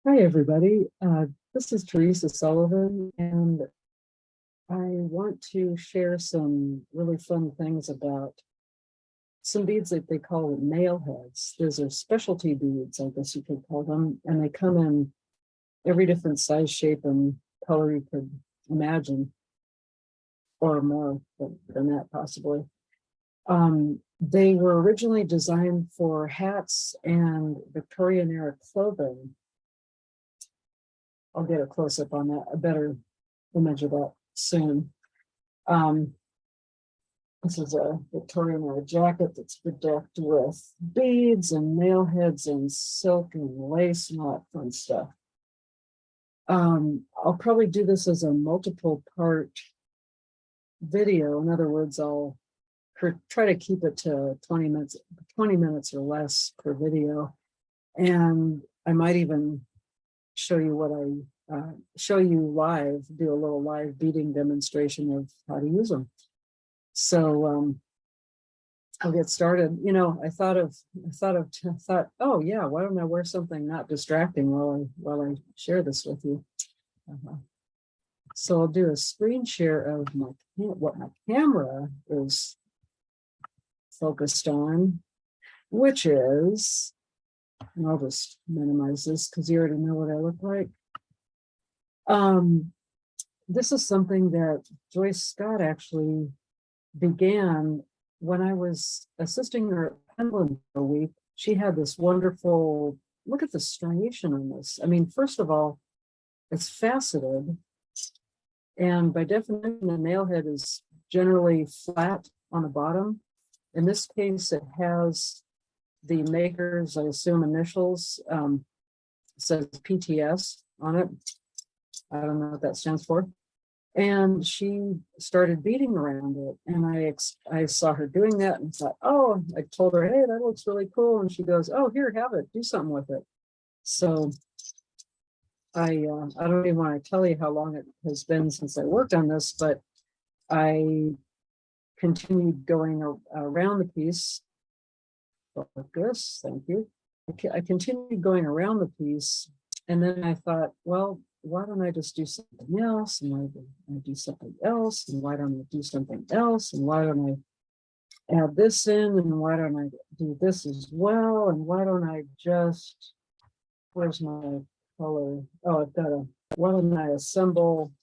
Hi, everybody. This is Teresa Sullivan, and I want to share some really fun things about some beads that they call nailheads. Those are specialty beads, I guess you could call them, and they come in every different size, shape, and color you could imagine, or more than that, possibly. They were originally designed for hats and Victorian era clothing. I'll get a close-up on that, a better image of that soon. This is a Victorian era jacket that's bedecked with beads and nailheads and silk and lace and all that fun stuff. I'll probably do this as a multiple part video. In other words, I'll try to keep it to 20 minutes or less per video. And I might even show you what I show you live, do a little live beading demonstration of how to use them. So I'll get started. You know, I thought, oh yeah, why don't I wear something not distracting while I share this with you? So I'll do a screen share of what my camera is focused on, which is, and I'll just minimize this because you already know what I look like. This is something that Joyce Scott actually began when I was assisting her at Pendulum for a week. She had this wonderful, look at the striation on this. I mean, first of all, it's faceted. And by definition, the nailhead is generally flat on the bottom. In this case, it has the maker's, I assume, initials, says PTS on it. I don't know what that stands for. And she started beading around it. And I saw her doing that and thought, oh, I told her, hey, that looks really cool. And she goes, oh, here, have it, do something with it. So I don't even want to tell you how long it has been since I worked on this, but I continued going around the piece. Focus, thank you. I continued going around the piece, and then I thought, well, why don't I just do something else? And why don't I do something else? And why don't I do something else? And why don't I add this in? And why don't I do this as well? And why don't I just, where's my color? Oh, I've got why don't I assemble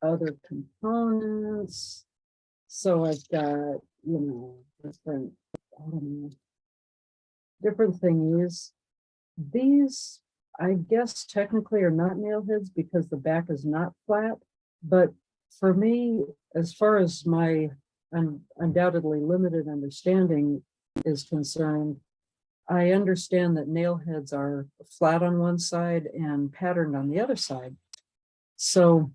other components? So I've got, different, I don't know, different thingies. These, I guess, technically are not nailheads because the back is not flat. But for me, as far as my undoubtedly limited understanding is concerned, I understand that nailheads are flat on one side and patterned on the other side. So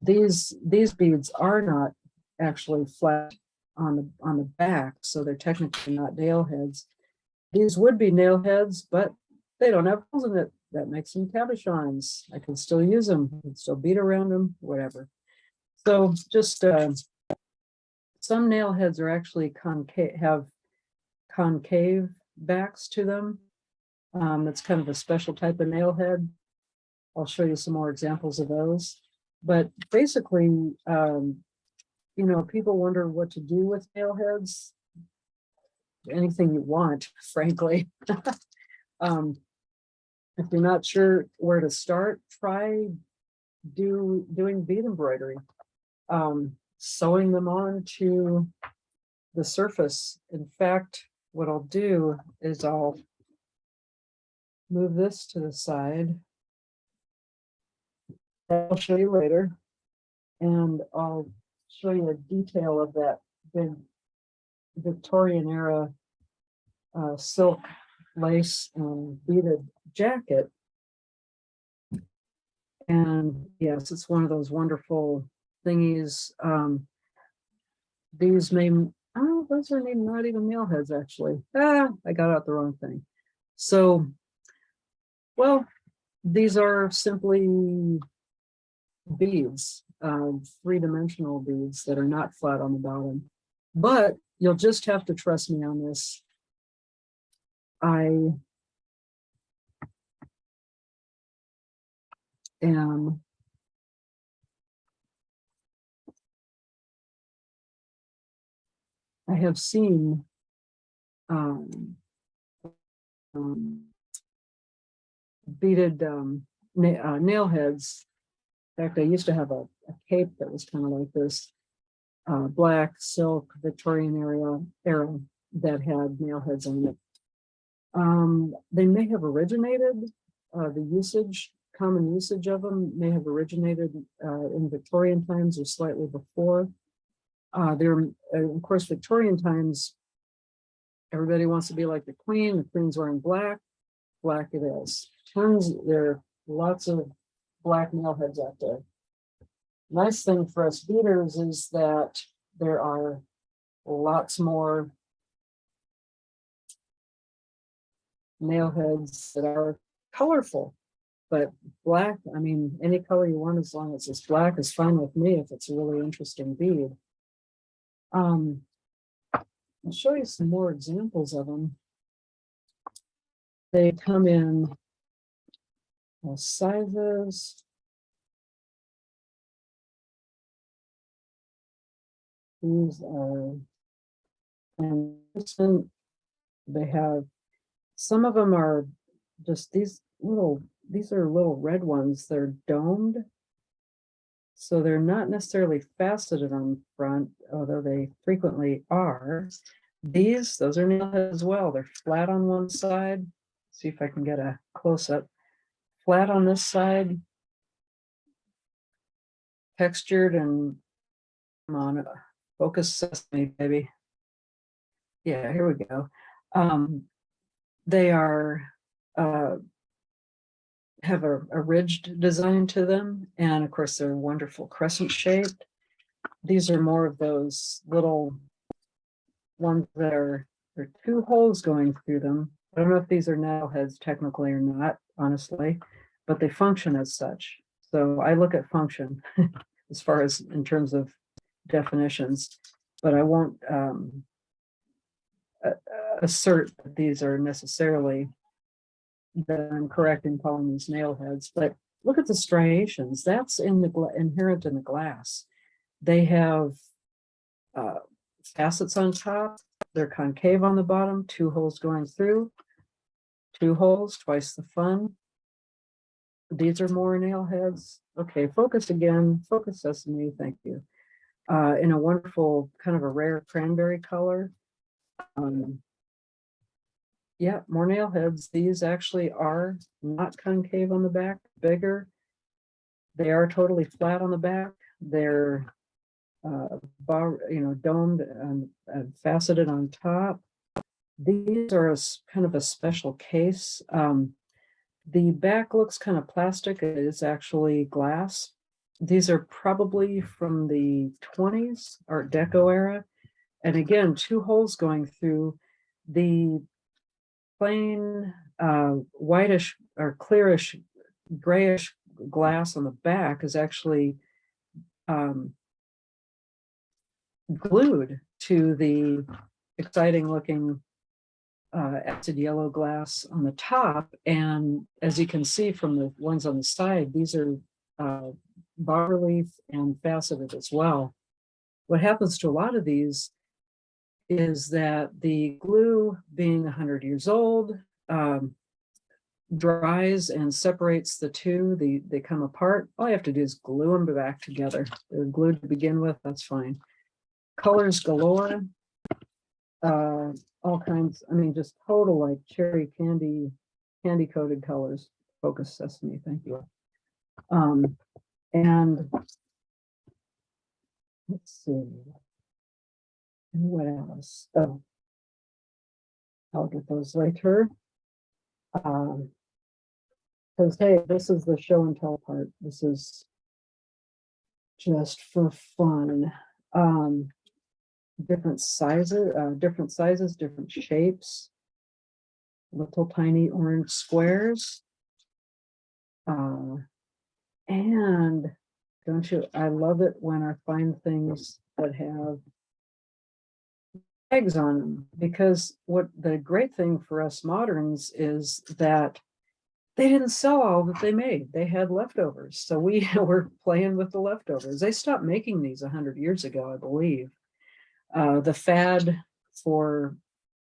these beads are not actually flat on the back, so they're technically not nailheads. These would be nailheads, but they don't have holes in it. That makes them cabochons. I can still use them, I can still bead around them, whatever. So just some nailheads are actually have concave backs to them. That's kind of a special type of nailhead. I'll show you some more examples of those. But basically, people wonder what to do with nailheads. Anything you want, frankly. If you're not sure where to start, try doing bead embroidery, sewing them on to the surface. In fact, what I'll do is I'll move this to the side. I'll show you later, and I'll show you a detail of that big Victorian era silk lace and beaded jacket. And yes, it's one of those wonderful thingies. These those are not even nailheads, actually. I got out the wrong thing. So, well, these are simply beads, three-dimensional beads that are not flat on the bottom. But you'll just have to trust me on this. I And I have seen um, beaded nail heads. In fact, I used to have a cape that was kind of like this, black silk Victorian era that had nail heads on it. They may have originated, common usage of them may have originated in Victorian times or slightly before. Of course, Victorian times, everybody wants to be like the Queen. The Queen's wearing black. Black it is. There are lots of black nail heads out there. Nice thing for us beaders is that there are lots more nail heads that are colorful, but black, I mean, any color you want, as long as it's black, is fine with me if it's a really interesting bead. I'll show you some more examples of them. They come in sizes. These are consistent. They have, some of them are just these are little red ones. They're domed. So they're not necessarily faceted on front, although they frequently are. Those are nailheads as well. They're flat on one side. See if I can get a close-up. Flat on this side, textured, and come on, focus sesame, baby. Yeah, here we go. They are have a ridged design to them, and of course they're wonderful crescent shaped. These are more of those little ones that are, there are two holes going through them. I don't know if these are nailheads technically or not, honestly, but they function as such. So I look at function as far as in terms of definitions, but I won't assert that these are necessarily, that I'm correct in calling these nailheads. But look at the striations. That's in the inherent in the glass. They have facets on top. They're concave on the bottom, two holes going through, two holes, twice the fun. These are more nailheads. Okay, focus again. Focus sesame. Thank you. In a wonderful kind of a rare cranberry color. Yeah, more nailheads. These actually are not concave on the back, bigger. They are totally flat on the back. They're domed and faceted on top. These are kind of a special case. The back looks kind of plastic. It is actually glass. These are probably from the 20s Art Deco era. And again, two holes going through. The plain whitish or clearish grayish glass on the back is actually glued to the exciting looking acid yellow glass on the top. And as you can see from the ones on the side, these are bas relief and faceted as well. What happens to a lot of these is that the glue, being 100 years old, dries and separates the two. They come apart. All I have to do is glue them back together. They're glued to begin with. That's fine. Colors galore. All kinds. I mean, just total like cherry candy coated colors. Focus sesame. Thank you. And let's see. And what else? Oh, I'll get those later. Because hey, this is the show and tell part. This is just for fun. Different sizes, different shapes. Little tiny orange squares. And don't you, I love it when I find things that have tags on them, because what the great thing for us moderns is that they didn't sell all that they made. They had leftovers. So we were playing with the leftovers. They stopped making these 100 years ago, I believe. The fad for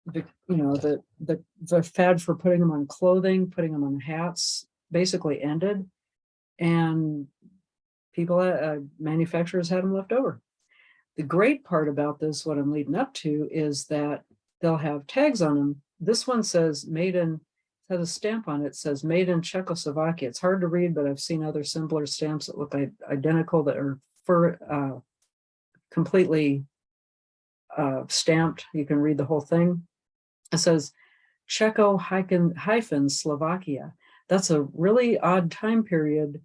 the, the fad for putting them on clothing, putting them on hats basically ended. And people, manufacturers had them left over. The great part about this, what I'm leading up to, is that they'll have tags on them. This one says made in, has a stamp on it, says made in Czechoslovakia. It's hard to read, but I've seen other similar stamps that look identical that are completely stamped. You can read the whole thing. It says Czechoslovakia. That's a really odd time period.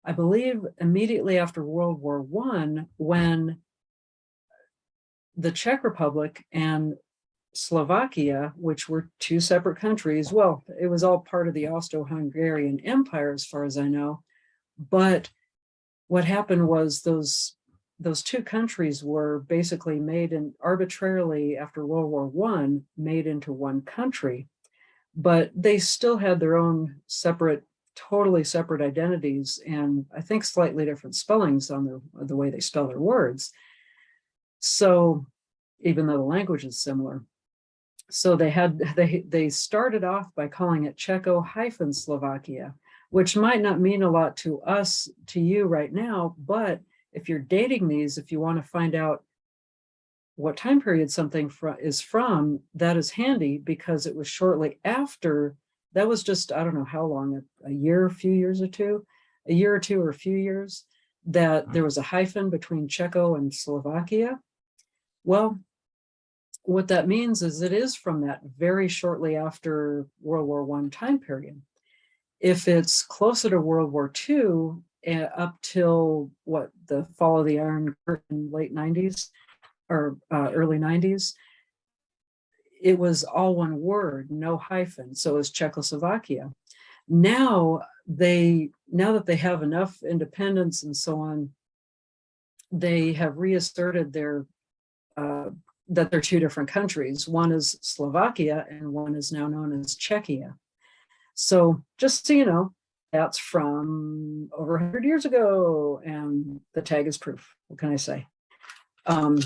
I believe immediately after World War I, when the Czech Republic and Slovakia, which were two separate countries, well, it was all part of the Austro-Hungarian Empire, as far as I know. But what happened was those two countries were basically made in arbitrarily after World War I, made into one country, but they still had their own separate, totally separate identities, and I think slightly different spellings on the way they spell their words. So even though the language is similar, so they started off by calling it Czechoslovakia, which might not mean a lot to us, to you right now, but if you're dating these, if you want to find out what time period something is from, that is handy, because it was shortly after. That was just, I don't know how long, a year, a few years or two, a year or two or a few years, that there was a hyphen between Czechoslovakia and Slovakia. Well, what that means is it is from that very shortly after World War I time period. If it's closer to World War II, up till what, the fall of the Iron Curtain, late 90s or early 90s, it was all one word, no hyphen. So it was Czechoslovakia. Now that they have enough independence and so on, they have reasserted their that they're two different countries. One is Slovakia and one is now known as Czechia. So just so you know, that's from over 100 years ago, and the tag is proof. What can I say? And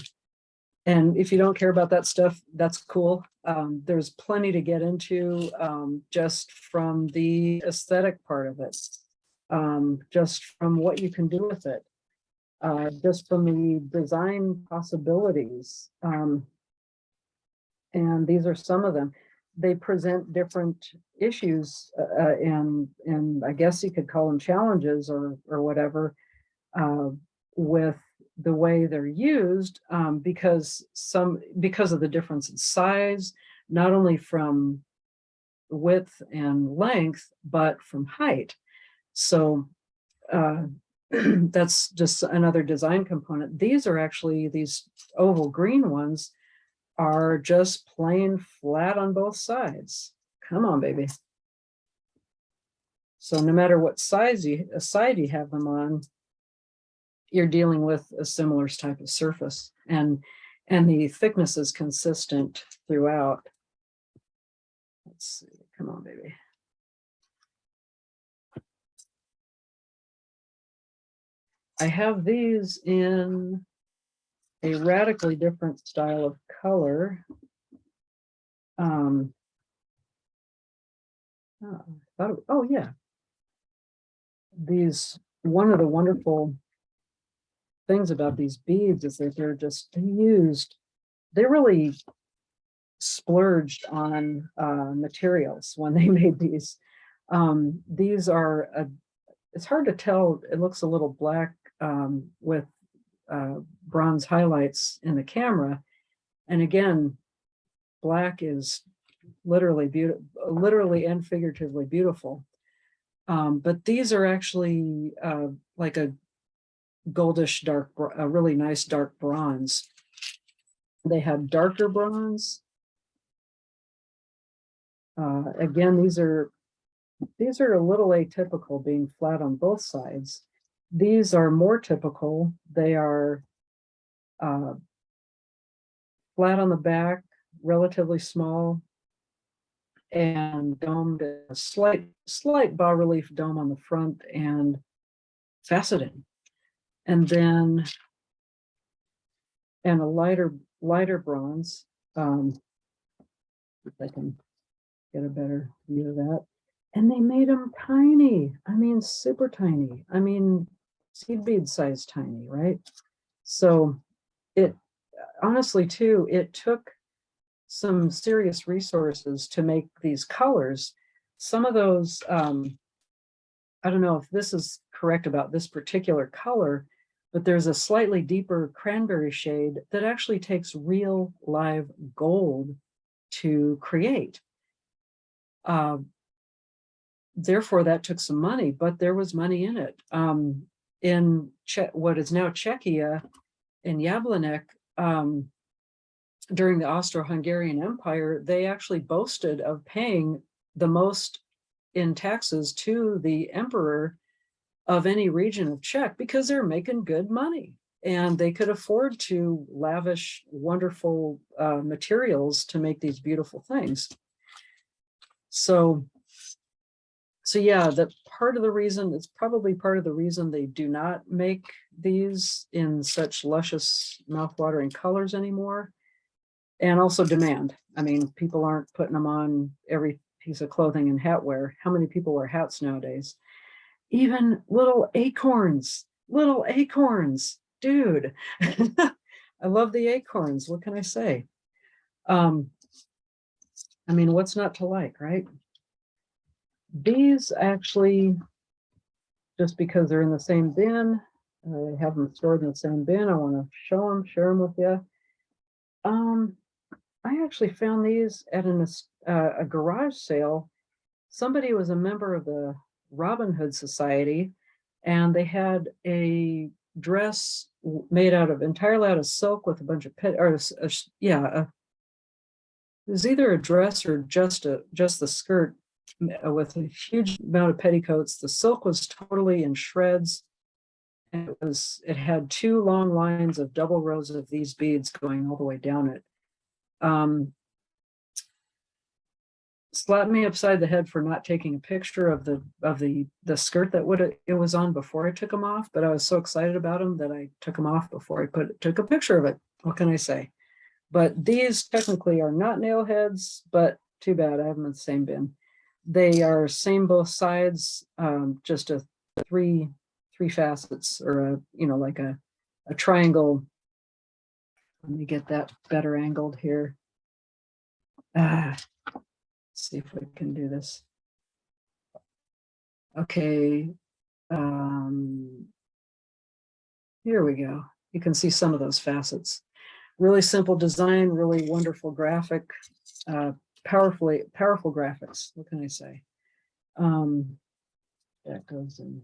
if you don't care about that stuff, that's cool. There's plenty to get into, just from the aesthetic part of it, just from what you can do with it, just from the design possibilities. And these are some of them. They present different issues, and I guess you could call them challenges or whatever, with the way they're used, because of the difference in size, not only from width and length, but from height. So that's just another design component. These are actually, these oval green ones are just plain flat on both sides. Come on, baby. So no matter what side you have them on, you're dealing with a similar type of surface, and the thickness is consistent throughout. Let's see, come on, baby. I have these in a radically different style of color. Oh yeah, one of the wonderful things about these beads is that they really splurged on materials when they made these. These are it's hard to tell. It looks a little black with bronze highlights in the camera, and again, black is literally beautiful, literally and figuratively beautiful. But these are actually like a goldish dark, a really nice dark bronze. They have darker bronze. Again, these are a little atypical, being flat on both sides. These are more typical. They are flat on the back, relatively small, and domed, a slight bas relief dome on the front, and faceted. And then, and a lighter bronze. If I can get a better view of that. And they made them tiny. I mean, super tiny. I mean, seed bead size tiny, right? So it honestly too, it took some serious resources to make these colors. Some of those, I don't know if this is correct about this particular color, but there's a slightly deeper cranberry shade that actually takes real live gold to create. Therefore, that took some money, but there was money in it. In what is now Czechia, in Jablanek, during the Austro-Hungarian Empire, they actually boasted of paying the most in taxes to the emperor of any region of Czech because they're making good money and they could afford to lavish wonderful materials to make these beautiful things. So yeah, that part of the reason, it's probably part of the reason they do not make these in such luscious mouthwatering colors anymore. And also demand. I mean, people aren't putting them on every piece of clothing and hat wear. How many people wear hats nowadays? Even little acorns, dude. I love the acorns. What can I say? I mean, what's not to like, right? These actually, just because they're in the same bin, I have them stored in the same bin. I want to show them, share them with you. I actually found these at a garage sale. Somebody was a member of the Robin Hood Society, and they had a dress made entirely out of silk with a bunch of it was either a dress or just the skirt with a huge amount of petticoats. The silk was totally in shreds, and it had two long lines of double rows of these beads going all the way down it. Slapped me upside the head for not taking a picture of the skirt that it was on before I took them off, but I was so excited about them that I took them off before I took a picture of it. What can I say? But these technically are not nail heads, but too bad, I have them in the same bin. They are same both sides, just a three facets, or like a triangle. Let me get that better angled here. See if we can do this. Okay. Here we go. You can see some of those facets. Really simple design, really wonderful graphic, powerful graphics. What can I say? That goes in.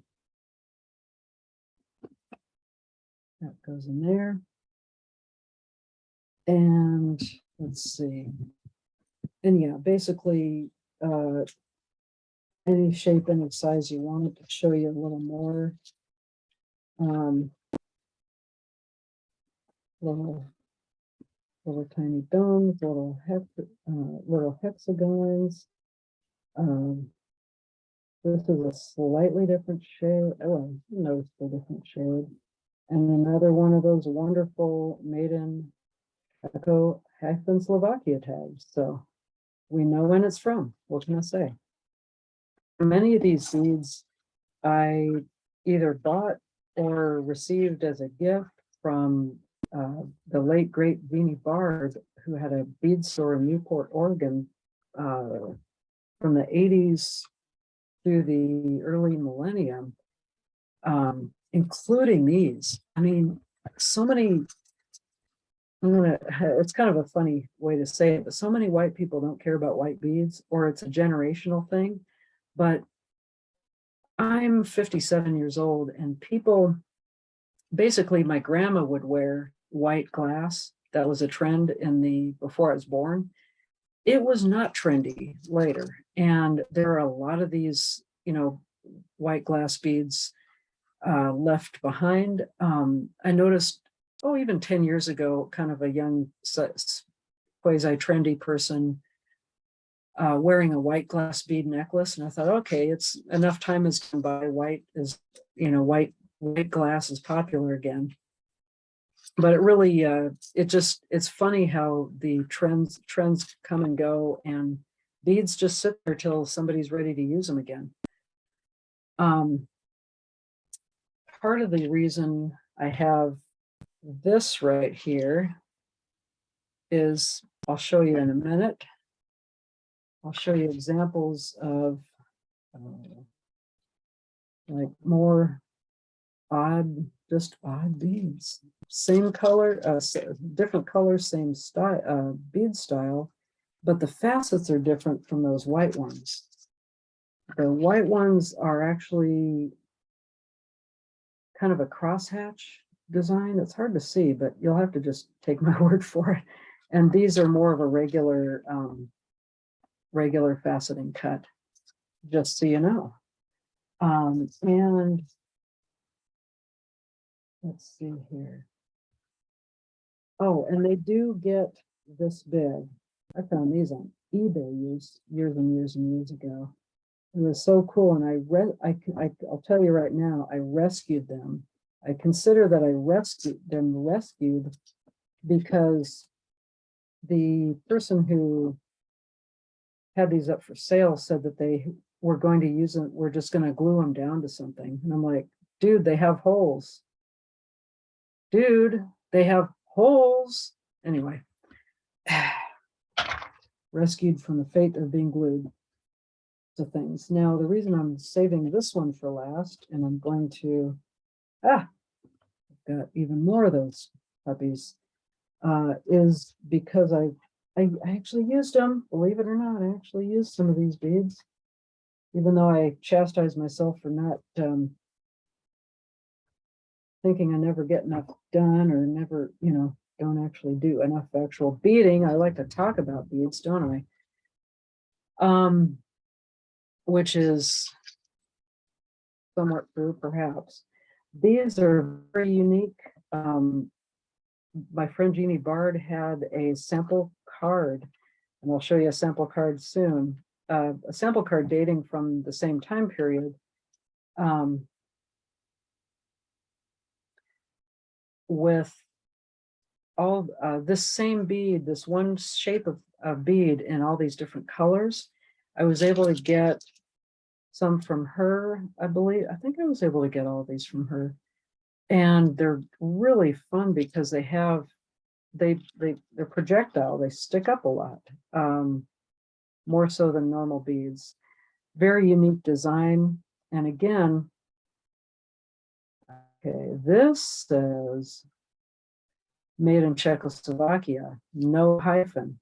That goes in there. And let's see. And yeah, basically, any shape, any size you want it to show you a little more. Little tiny domes, little hexagons. This is a slightly different shade. Oh, notice the different shade. And another one of those wonderful made in Czechoslovakia tags. So we know when it's from. What can I say? Many of these seeds I either bought or received as a gift from the late great Vinnie Bard, who had a bead store in Newport, Oregon, from the 80s through the early millennium, including these. I mean, so many, it's kind of a funny way to say it, but so many white people don't care about white beads, or it's a generational thing. But I'm 57 years old, and people, basically my grandma would wear white glass. That was a trend before I was born. It was not trendy later. And there are a lot of these, white glass beads left behind. I noticed, even 10 years ago, kind of a young quasi trendy person wearing a white glass bead necklace, and I thought, okay, it's enough time has gone by. White is, white glass is popular again. But it really, it's funny how the trends come and go, and beads just sit there till somebody's ready to use them again. Part of the reason I have this right here is, I'll show you in a minute. I'll show you examples of like more just odd beads. Same color, different colors, same style, bead style, but the facets are different from those white ones. The white ones are actually kind of a crosshatch design. It's hard to see, but you'll have to just take my word for it. And these are more of a regular faceting cut, just so you know. And let's see here. Oh, and they do get this big. I found these on eBay years and years ago. It was so cool, and I'll tell you right now, I rescued them. I consider that I rescued because the person who had these up for sale said that they were going to use them. We're just going to glue them down to something, and I'm like, dude, they have holes. Dude, they have holes. Anyway, rescued from the fate of being glued to things. Now, the reason I'm saving this one for last, and I'm going to, I've got even more of those puppies, is because I actually used them, believe it or not. I actually used some of these beads, even though I chastised myself for not thinking I never get enough done, or never, don't actually do enough actual beading. I like to talk about beads, don't I? Which is somewhat true, perhaps. These are very unique. My friend Jeannie Bard had a sample card, and I'll show you a sample card soon. A sample card dating from the same time period. With all this same bead, this one shape of bead in all these different colors. I was able to get some from her, I believe. I think I was able to get all of these from her. And they're really fun because they're projectile. They stick up a lot, more so than normal beads. Very unique design. And again, okay, this says made in Czechoslovakia, no hyphen.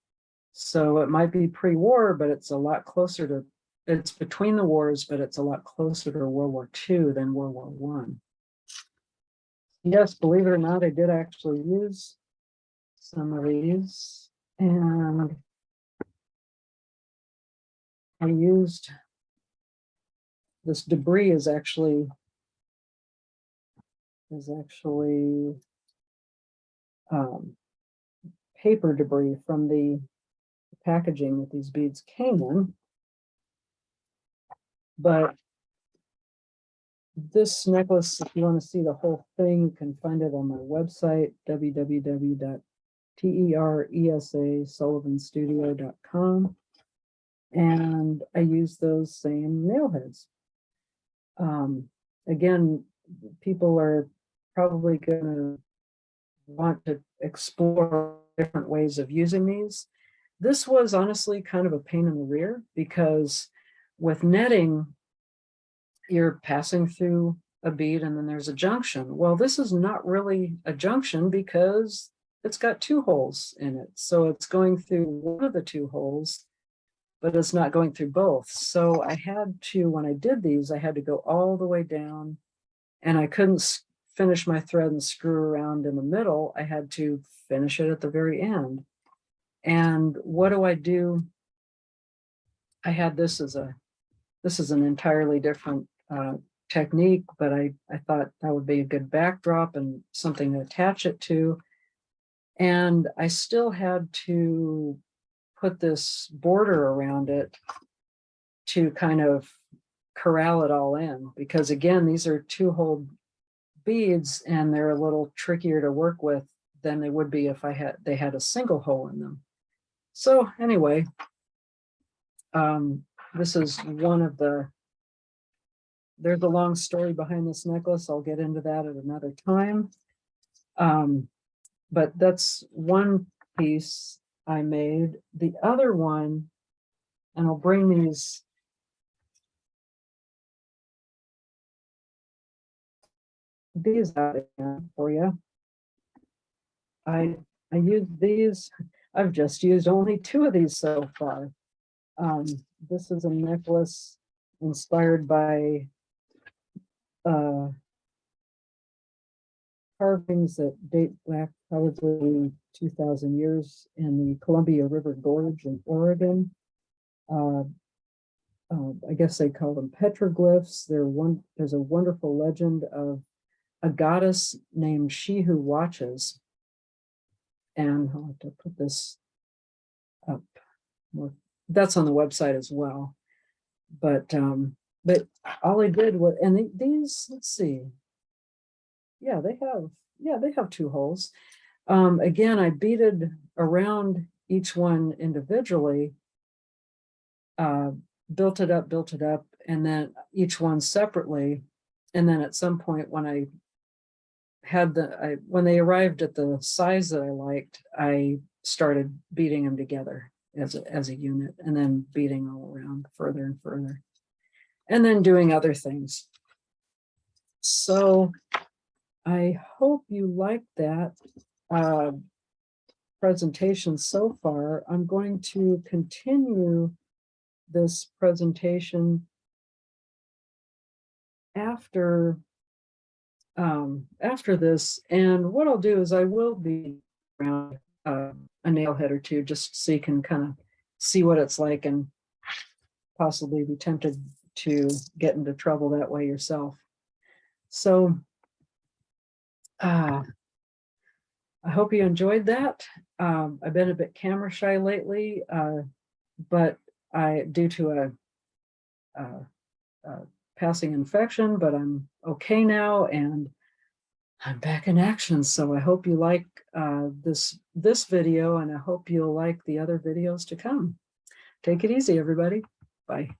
So it might be pre-war, but it's a lot closer to, it's between the wars, but it's a lot closer to World War II than World War I. Yes, believe it or not, I did actually use some of these, and I used this debris is actually paper debris from the packaging that these beads came in. But this necklace, if you want to see the whole thing, you can find it on my website, www.teresasullivanstudio.com. And I use those same nail heads. Again, people are probably going to want to explore different ways of using these. This was honestly kind of a pain in the rear, because with netting, you're passing through a bead and then there's a junction. Well, this is not really a junction because it's got two holes in it. So it's going through one of the two holes, but it's not going through both. So I had to, when I did these, I had to go all the way down, and I couldn't finish my thread and screw around in the middle. I had to finish it at the very end. And what do I do? I had this is an entirely different technique, but I thought that would be a good backdrop and something to attach it to. And I still had to put this border around it to kind of corral it all in, because again, these are 2-hole beads and they're a little trickier to work with than they would be if they had a single hole in them. So anyway, this is one of there's a long story behind this necklace. I'll get into that at another time. But that's one piece I made. The other one, and I'll bring these out again for you. I used these. I've just used only 2 of these so far. This is a necklace inspired by carvings that date back probably 2,000 years in the Columbia River Gorge in Oregon. I guess they call them petroglyphs. There's a wonderful legend of a goddess named She Who Watches. And I'll have to put this up more. That's on the website as well. But all I did was, and these, let's see. Yeah, they have 2 holes. Again, I beaded around each one individually, built it up, and then each one separately. And then at some point when I had when they arrived at the size that I liked, I started beading them together as a unit, and then beading all around further and further, and then doing other things. So I hope you like that presentation so far. I'm going to continue this presentation after this, and what I'll do is I will be around a nailhead or 2, just so you can kind of see what it's like and possibly be tempted to get into trouble that way yourself. So I hope you enjoyed that. I've been a bit camera shy lately, but due to a passing infection, but I'm okay now and I'm back in action. So I hope you like this video, and I hope you'll like the other videos to come. Take it easy, everybody. Bye.